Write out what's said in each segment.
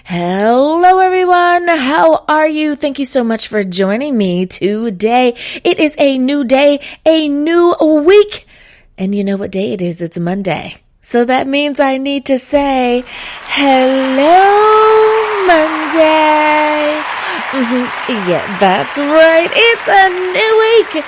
Hello, everyone. How are you? Thank you so much for joining me today. It is a new day, a new week. And you know what day it is? It's Monday. So that means I need to say, hello, Monday. Yeah, that's right. It's a new week.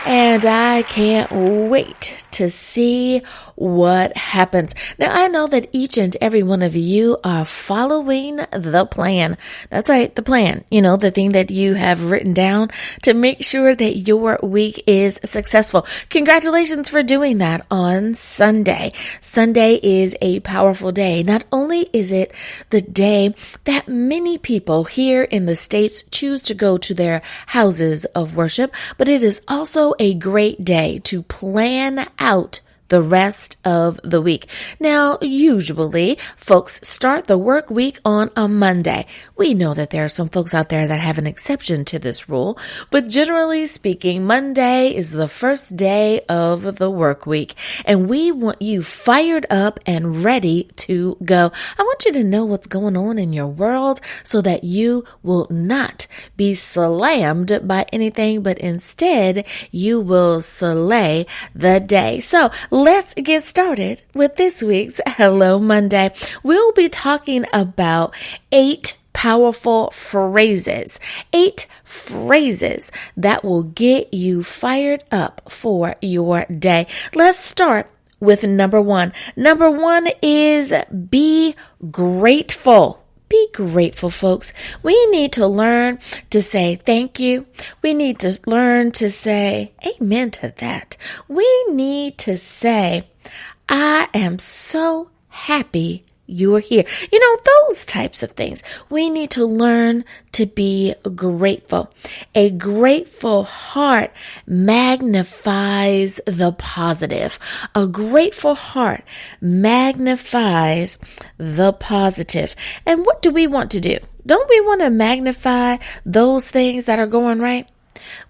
And I can't wait to see what happens. Now, I know that each and every one of you are following the plan. That's right, the plan. You know, the thing that you have written down to make sure that your week is successful. Congratulations for doing that on Sunday. Sunday is a powerful day. Not only is it the day that many people here in the States choose to go to their houses of worship, but it is also a great day to plan out the rest of the week. Now, usually folks start the work week on a Monday. We know that there are some folks out there that have an exception to this rule, but generally speaking, Monday is the first day of the work week, and we want you fired up and ready to go. I want you to know what's going on in your world so that you will not be slammed by anything, but instead you will slay the day. So let's get started with this week's Hello Monday. We'll be talking about 8 powerful phrases. 8 phrases that will get you fired up for your day. Let's start with number 1. Number 1 is be grateful. Be grateful, folks. We need to learn to say thank you. We need to learn to say amen to that. We need to say, I am so happy you're here. You know, those types of things. We need to learn to be grateful. A grateful heart magnifies the positive. A grateful heart magnifies the positive. And what do we want to do? Don't we want to magnify those things that are going right?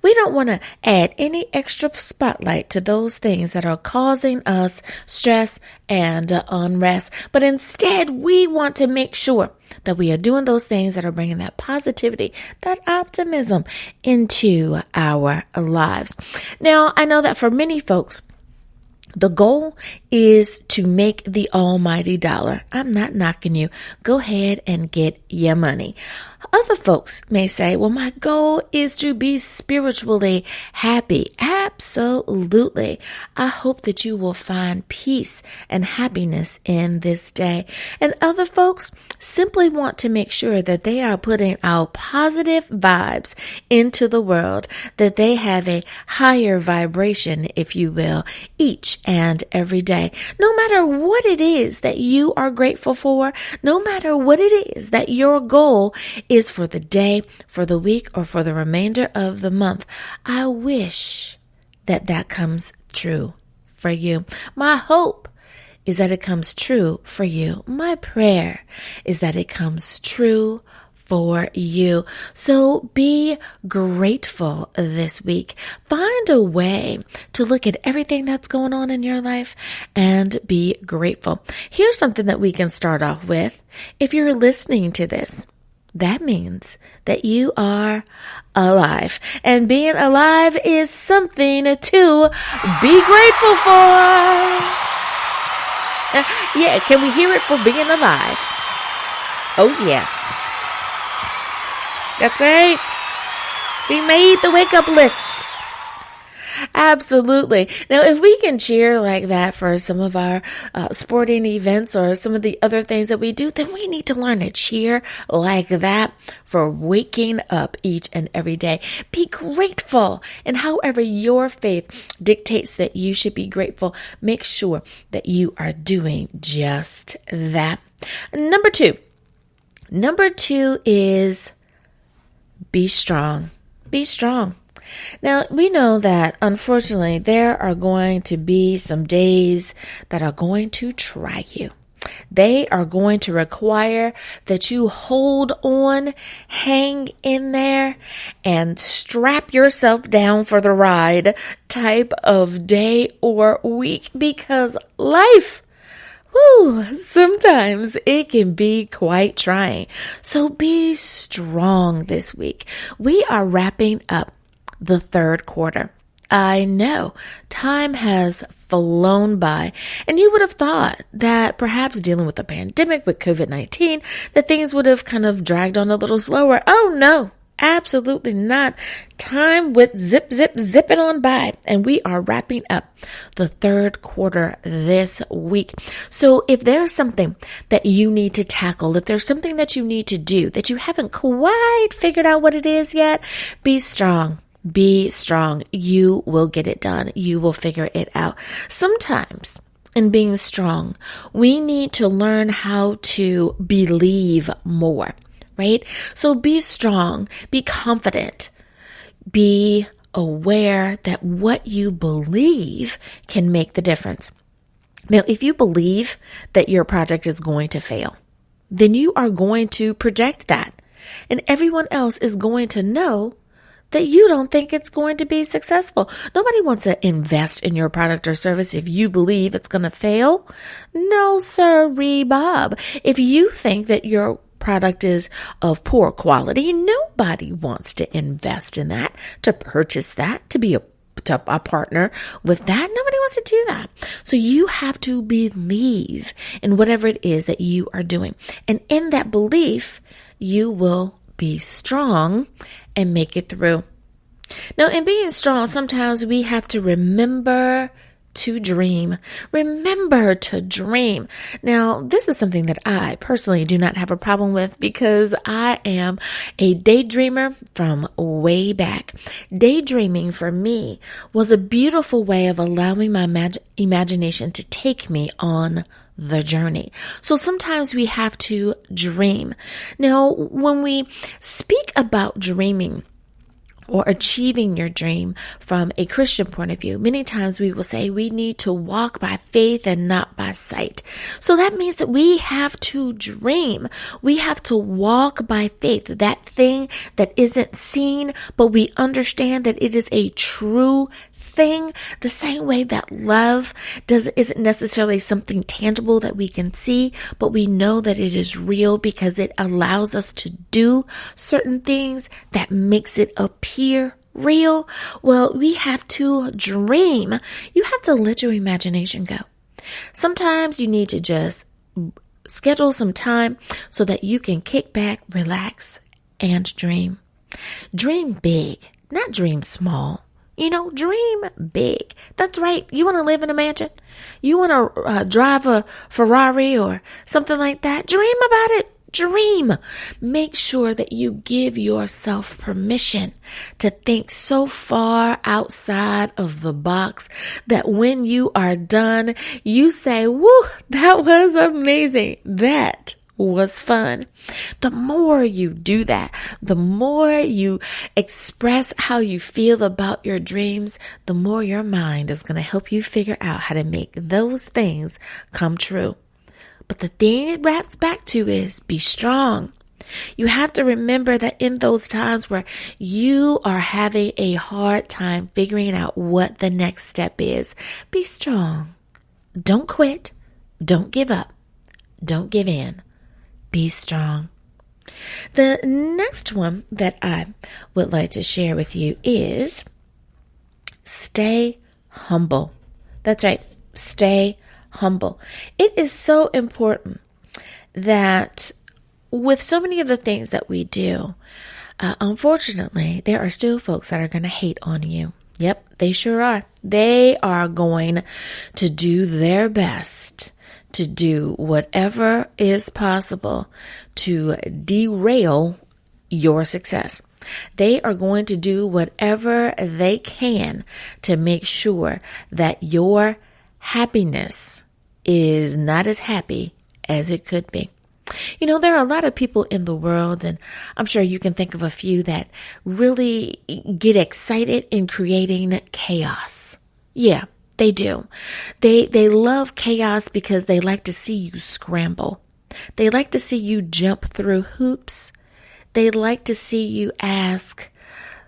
We don't want to add any extra spotlight to those things that are causing us stress and unrest. But instead, we want to make sure that we are doing those things that are bringing that positivity, that optimism into our lives. Now, I know that for many folks, the goal is to make the almighty dollar. I'm not knocking you. Go ahead and get your money. Other folks may say, well, my goal is to be spiritually happy. Absolutely. I hope that you will find peace and happiness in this day. And other folks simply want to make sure that they are putting out positive vibes into the world, that they have a higher vibration, if you will, each and every day. No matter what it is that you are grateful for, no matter what it is that your goal is for the day, for the week, or for the remainder of the month, I wish that that comes true for you. My hope is that it comes true for you. My prayer is that it comes true for you. So be grateful this week. Find a way to look at everything that's going on in your life and be grateful. Here's something that we can start off with. If you're listening to this, that means that you are alive. And being alive is something to be grateful for. Yeah, can we hear it for being alive? Oh, yeah. That's right. We made the wake up list. Absolutely. Now, if we can cheer like that for some of our sporting events or some of the other things that we do, then we need to learn to cheer like that for waking up each and every day. Be grateful. And however your faith dictates that you should be grateful, make sure that you are doing just that. Number two is be strong. Be strong. Now, we know that, unfortunately, there are going to be some days that are going to try you. They are going to require that you hold on, hang in there, and strap yourself down for the ride type of day or week, because life Whew, sometimes it can be quite trying. So be strong this week. We are wrapping up the third quarter. I know time has flown by, and you would have thought that perhaps dealing with the pandemic with COVID-19, that things would have kind of dragged on a little slower. Oh no, absolutely not. Time with zipping on by, and we are wrapping up the third quarter this week. So if there's something that you need to tackle, if there's something that you need to do that you haven't quite figured out what it is yet, be strong. Be strong. You will get it done. You will figure it out. Sometimes in being strong, we need to learn how to believe more, right? So be strong, be confident, be aware that what you believe can make the difference. Now, if you believe that your project is going to fail, then you are going to project that, and everyone else is going to know that you don't think it's going to be successful. Nobody wants to invest in your product or service if you believe it's going to fail. No, sirree, Bob. If you think that your product is of poor quality, nobody wants to invest in that, to purchase that, to be a partner with that. Nobody wants to do that. So you have to believe in whatever it is that you are doing. And in that belief, you will be strong and make it through. Now, in being strong, sometimes we have to remember to dream. Remember to dream. Now, this is something that I personally do not have a problem with because I am a daydreamer from way back. Daydreaming for me was a beautiful way of allowing my imagination to take me on the journey. So sometimes we have to dream. Now, when we speak about dreaming or achieving your dream from a Christian point of view, many times we will say we need to walk by faith and not by sight. So that means that we have to dream. We have to walk by faith, that thing that isn't seen, but we understand that it is a true thing, the same way that love isn't necessarily something tangible that we can see, but we know that it is real because it allows us to do certain things that makes it appear real. Well, we have to dream. You have to let your imagination go. Sometimes you need to just schedule some time so that you can kick back, relax, and dream. Dream big, not dream small. Dream big. That's right. You want to live in a mansion? You want to drive a Ferrari or something like that? Dream about it. Dream. Make sure that you give yourself permission to think so far outside of the box that when you are done, you say, woo, that was amazing. That was fun. The more you do that, the more you express how you feel about your dreams, the more your mind is going to help you figure out how to make those things come true. But the thing it wraps back to is be strong. You have to remember that in those times where you are having a hard time figuring out what the next step is, be strong. Don't quit. Don't give up. Don't give in. Be strong. The next one that I would like to share with you is stay humble. That's right. Stay humble. It is so important that with so many of the things that we do, unfortunately, there are still folks that are going to hate on you. Yep, they sure are. They are going to do their best to do whatever is possible to derail your success. They are going to do whatever they can to make sure that your happiness is not as happy as it could be. There are a lot of people in the world, and I'm sure you can think of a few that really get excited in creating chaos. Yeah. They do. They love chaos because they like to see you scramble. They like to see you jump through hoops. They like to see you ask,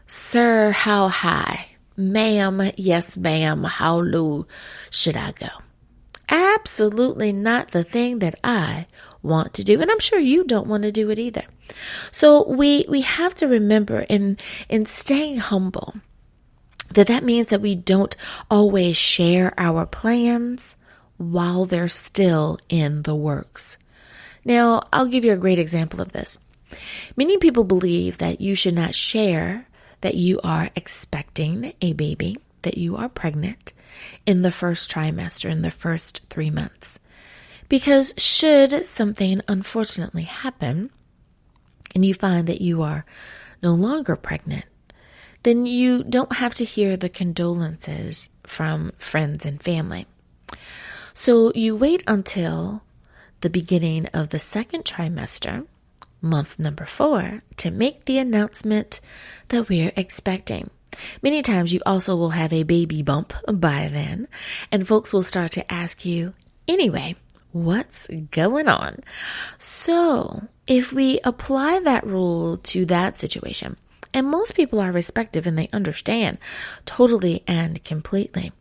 sir, how high? Ma'am, yes, ma'am, how low should I go? absolutely not the thing that I want to do. And I'm sure you don't want to do it either. So we have to remember in staying humble, that means that we don't always share our plans while they're still in the works. Now, I'll give you a great example of this. Many people believe that you should not share that you are expecting a baby, that you are pregnant in the first trimester, in the first 3 months. Because should something unfortunately happen and you find that you are no longer pregnant, then you don't have to hear the condolences from friends and family. So you wait until the beginning of the second trimester, month number 4, to make the announcement that we're expecting. Many times you also will have a baby bump by then, and folks will start to ask you, anyway, what's going on? So if we apply that rule to that situation, and most people are respectful and they understand totally and completely,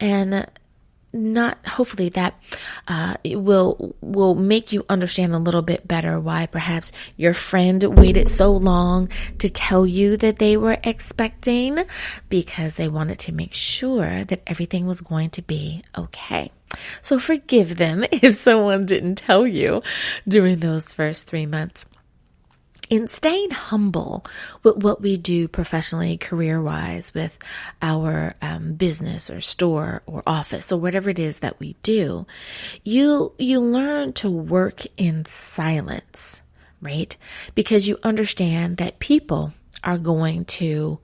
and not hopefully that will make you understand a little bit better why perhaps your friend waited so long to tell you that they were expecting, because they wanted to make sure that everything was going to be okay. So forgive them if someone didn't tell you during those first 3 months. In staying humble with what we do professionally, career-wise, with our business or store or office or whatever it is that we do, you learn to work in silence, right? Because you understand that people are going to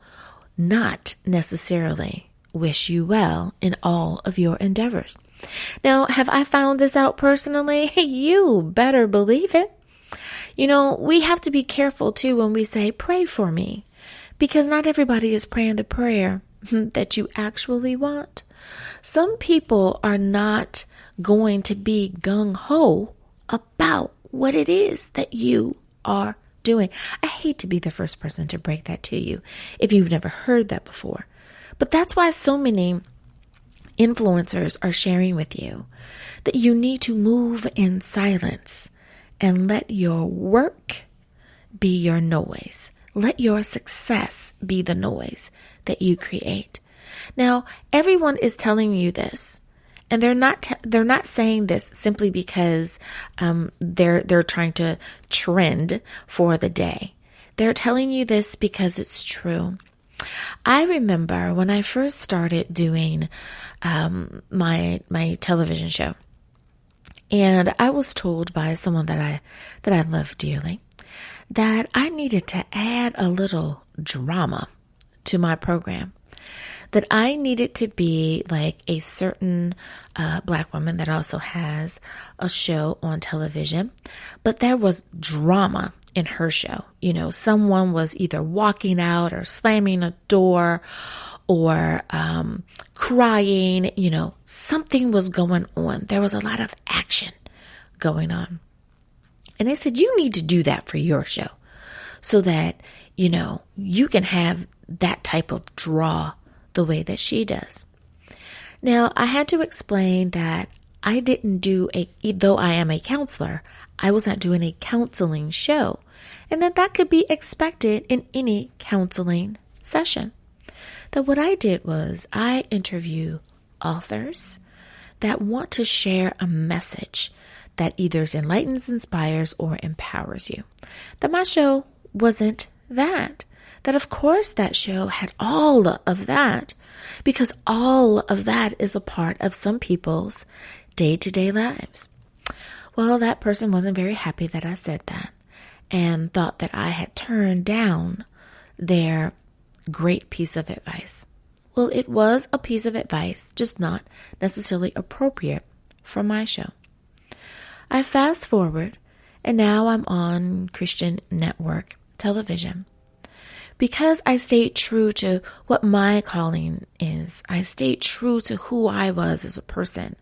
not necessarily wish you well in all of your endeavors. Now, have I found this out personally? You better believe it. You know, we have to be careful too when we say, pray for me, because not everybody is praying the prayer that you actually want. Some people are not going to be gung-ho about what it is that you are doing. I hate to be the first person to break that to you if you've never heard that before. But that's why so many influencers are sharing with you that you need to move in silence and let your work be your noise. Let your success be the noise that you create. Now, everyone is telling you this, and they're not saying this simply because they're trying to trend for the day. They're telling you this because it's true. I remember when I first started doing my television show. And I was told by someone that I love dearly that I needed to add a little drama to my program. That I needed to be like a certain Black woman that also has a show on television. But there was drama in her show. You know, someone was either walking out or slamming a door or crying, you know, something was going on. There was a lot of action going on. And I said, you need to do that for your show so that, you know, you can have that type of draw the way that she does. Now, I had to explain that I didn't do though I am a counselor, I was not doing a counseling show, and that could be expected in any counseling session. That what I did was I interview authors that want to share a message that either enlightens, inspires, or empowers you. That my show wasn't that. That of course that show had all of that, because all of that is a part of some people's day-to-day lives. Well, that person wasn't very happy that I said that and thought that I had turned down their great piece of advice. Well, it was a piece of advice, just not necessarily appropriate for my show. I fast forward, and now I'm on Christian network television. Because I stayed true to what my calling is. I stayed true to who I was as a person.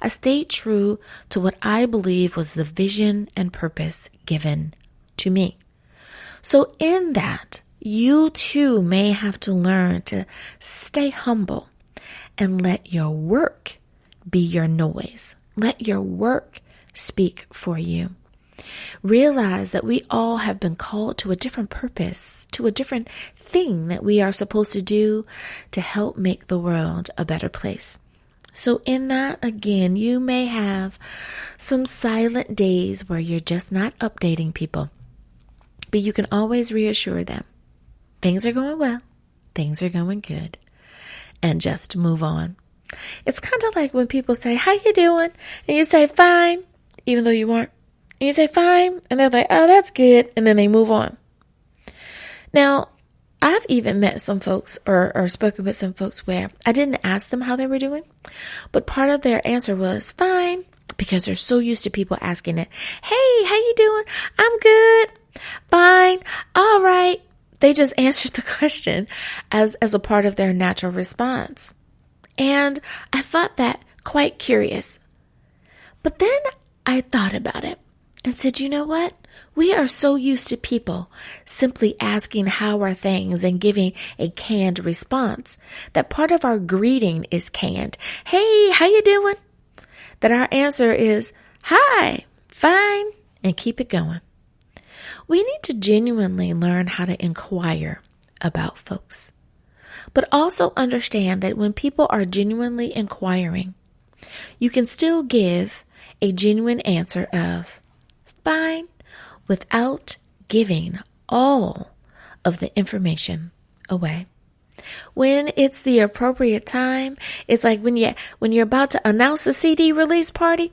I stayed true to what I believe was the vision and purpose given to me. So in that, you too may have to learn to stay humble and let your work be your noise. Let your work speak for you. Realize that we all have been called to a different purpose, to a different thing that we are supposed to do to help make the world a better place. So in that, again, you may have some silent days where you're just not updating people, but you can always reassure them. Things are going well. Things are going good. And just move on. It's kind of like when people say, how you doing? And you say, fine, even though you weren't. And you say, fine. And they're like, oh, that's good. And then they move on. Now, I've even met some folks or spoken with some folks where I didn't ask them how they were doing, but part of their answer was fine, because they're so used to people asking it. Hey, how you doing? I'm good. Fine. All right. They just answered the question as a part of their natural response. And I thought that quite curious. But then I thought about it and said, you know what? We are so used to people simply asking how are things and giving a canned response that part of our greeting is canned. Hey, how you doing? That our answer is, hi, fine, and keep it going. We need to genuinely learn how to inquire about folks, but also understand that when people are genuinely inquiring, you can still give a genuine answer of fine without giving all of the information away. When it's the appropriate time, it's like when you're about to announce the CD release party,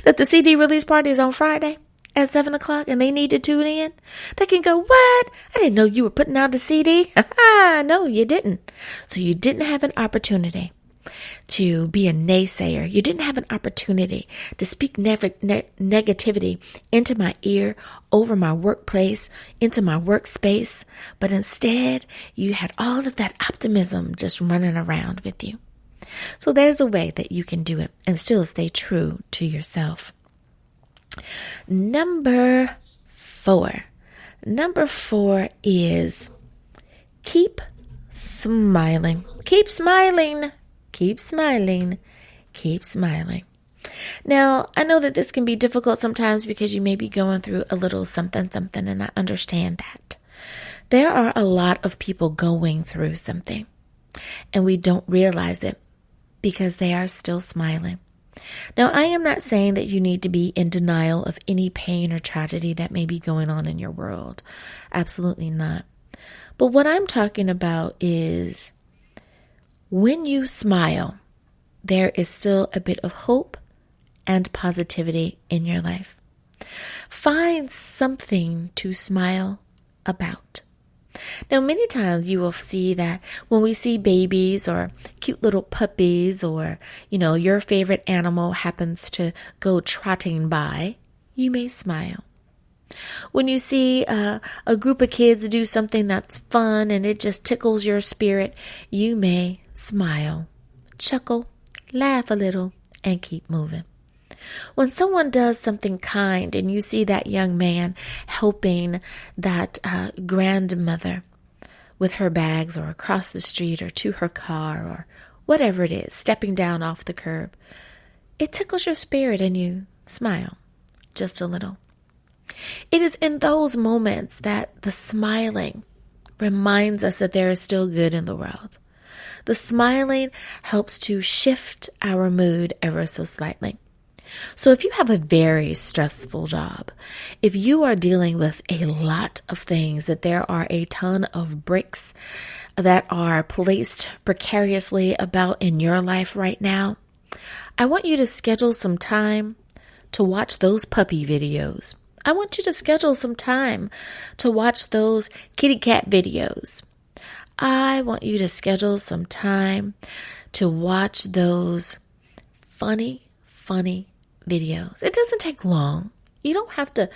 that the CD release party is on Friday at 7:00 and they need to tune in. They can go, what? I didn't know you were putting out a CD. No, you didn't. So you didn't have an opportunity to be a naysayer. You didn't have an opportunity to speak negativity into my ear, over my workplace, into my workspace. But instead, you had all of that optimism just running around with you. So there's a way that you can do it and still stay true to yourself. Number 4. Number 4 is keep smiling. Keep smiling. Keep smiling. Keep smiling. Now, I know that this can be difficult sometimes because you may be going through a little something, and I understand that. There are a lot of people going through something, and we don't realize it because they are still smiling. Now, I am not saying that you need to be in denial of any pain or tragedy that may be going on in your world. Absolutely not. But what I'm talking about is when you smile, there is still a bit of hope and positivity in your life. Find something to smile about. Now, many times you will see that when we see babies or cute little puppies or, your favorite animal happens to go trotting by, you may smile. When you see a group of kids do something that's fun and it just tickles your spirit, you may smile, chuckle, laugh a little, and keep moving. When someone does something kind and you see that young man helping that grandmother with her bags or across the street or to her car or whatever it is, stepping down off the curb, it tickles your spirit and you smile just a little. It is in those moments that the smiling reminds us that there is still good in the world. The smiling helps to shift our mood ever so slightly. So if you have a very stressful job, if you are dealing with a lot of things, that there are a ton of bricks that are placed precariously about in your life right now, I want you to schedule some time to watch those puppy videos. I want you to schedule some time to watch those kitty cat videos. I want you to schedule some time to watch those funny videos. It doesn't take long. You don't have to,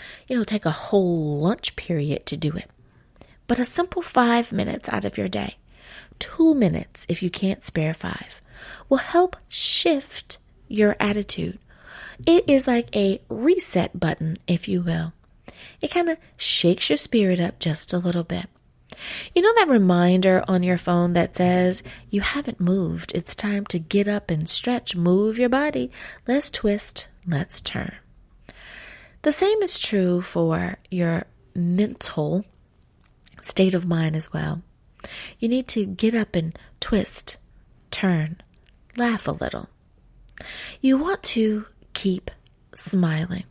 take a whole lunch period to do it. But a simple 5 minutes out of your day, 2 minutes if you can't spare 5, will help shift your attitude. It is like a reset button, if you will. It kind of shakes your spirit up just a little bit. You know that reminder on your phone that says, you haven't moved. It's time to get up and stretch, move your body. Let's twist, let's turn. The same is true for your mental state of mind as well. You need to get up and twist, turn, laugh a little. You want to keep smiling.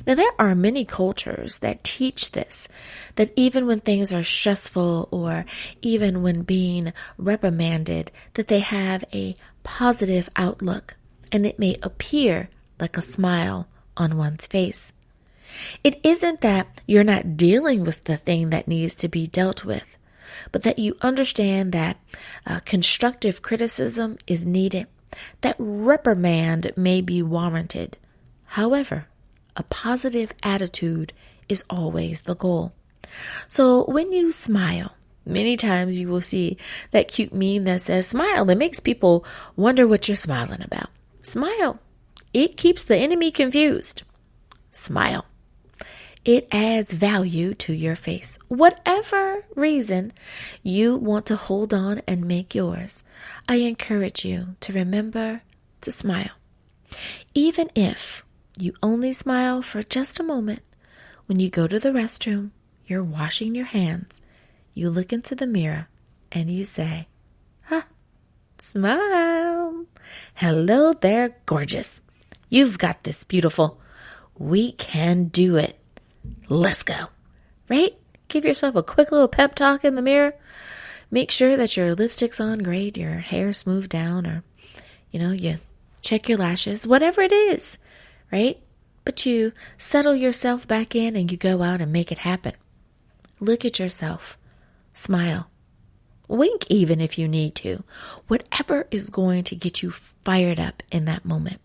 Now, there are many cultures that teach this, that even when things are stressful or even when being reprimanded, that they have a positive outlook and it may appear like a smile on one's face. It isn't that you're not dealing with the thing that needs to be dealt with, but that you understand that constructive criticism is needed, that reprimand may be warranted. However, a positive attitude is always the goal. So when you smile, many times you will see that cute meme that says smile. It makes people wonder what you're smiling about. Smile. It keeps the enemy confused. Smile. It adds value to your face. Whatever reason you want to hold on and make yours, I encourage you to remember to smile. Even if you only smile for just a moment, when you go to the restroom, you're washing your hands, you look into the mirror and you say, smile. Hello there, gorgeous. You've got this, beautiful. We can do it. Let's go. Right? Give yourself a quick little pep talk in the mirror. Make sure that your lipstick's on great, your hair's smoothed down, or, you check your lashes, whatever it is, right? But you settle yourself back in and you go out and make it happen. Look at yourself. Smile. Wink even if you need to. Whatever is going to get you fired up in that moment.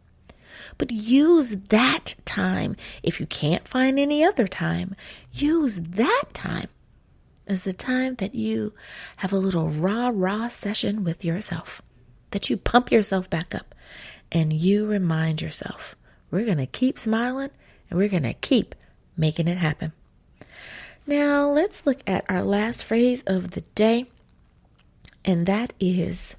But use that time. If you can't find any other time, use that time as the time that you have a little rah-rah session with yourself. That you pump yourself back up and you remind yourself, we're going to keep smiling and we're going to keep making it happen. Now, let's look at our last phrase of the day, and that is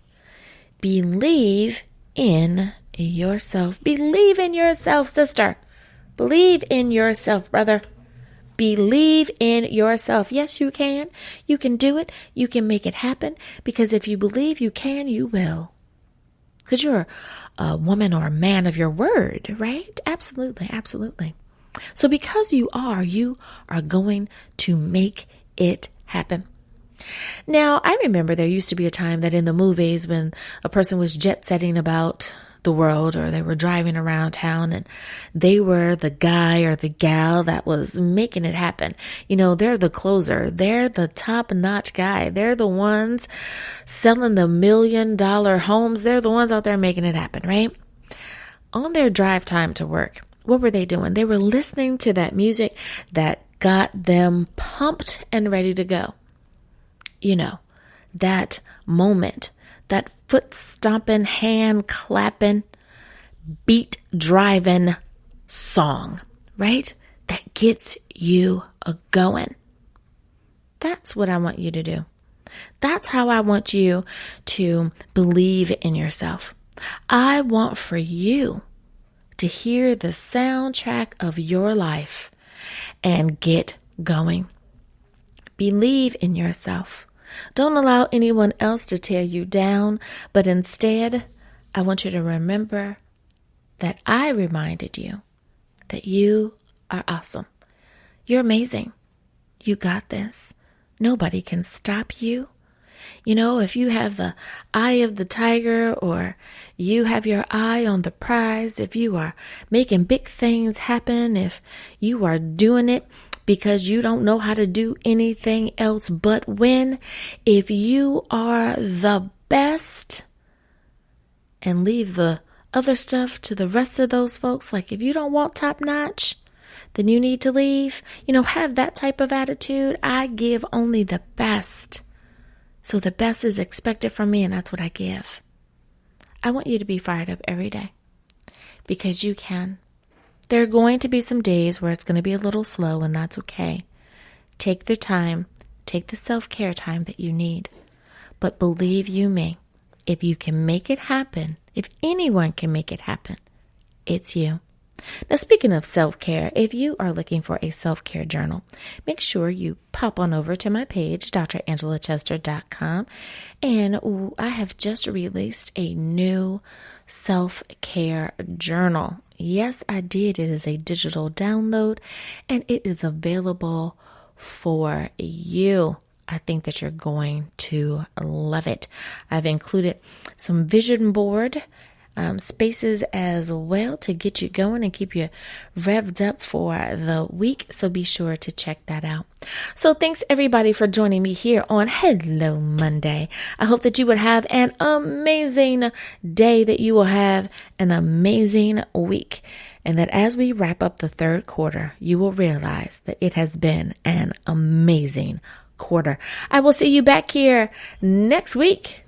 believe in yourself. Believe in yourself, sister. Believe in yourself, brother. Believe in yourself. Yes, you can. You can do it. You can make it happen, because if you believe you can, you will. Because you're a woman or a man of your word, right? Absolutely, absolutely. So because you are going to make it happen. Now, I remember there used to be a time that in the movies when a person was jet setting about the world, or they were driving around town and they were the guy or the gal that was making it happen. They're the closer. They're the top-notch guy. They're the ones selling the $1 million homes. They're the ones out there making it happen, right? On their drive time to work, what were they doing? They were listening to that music that got them pumped and ready to go. That moment, that foot stomping, hand clapping, beat driving song, right? That gets you going. That's what I want you to do. That's how I want you to believe in yourself. I want for you to hear the soundtrack of your life and get going. Believe in yourself. Don't allow anyone else to tear you down, but instead, I want you to remember that I reminded you that you are awesome. You're amazing. You got this. Nobody can stop you. If you have the eye of the tiger, or you have your eye on the prize, if you are making big things happen, if you are doing it because you don't know how to do anything else but win, if you are the best, and leave the other stuff to the rest of those folks, like if you don't want top notch, then you need to leave. Have that type of attitude. I give only the best. So the best is expected from me, and that's what I give. I want you to be fired up every day, because you can. There are going to be some days where it's going to be a little slow, and that's okay. Take the time Take the self-care time that you need. But believe you me, if you can make it happen, if anyone can make it happen, it's you. Now, speaking of self-care, if you are looking for a self-care journal, make sure you pop on over to my page, drangela.chester.com, and I have just released a new self-care journal. Yes, I did. It is a digital download, and it is available for you. I think that you're going to love it. I've included some vision board spaces as well to get you going and keep you revved up for the week. So be sure to check that out. So thanks everybody for joining me here on Hello Monday. I hope that you would have an amazing day, that you will have an amazing week. And that as we wrap up the third quarter, you will realize that it has been an amazing quarter. I will see you back here next week.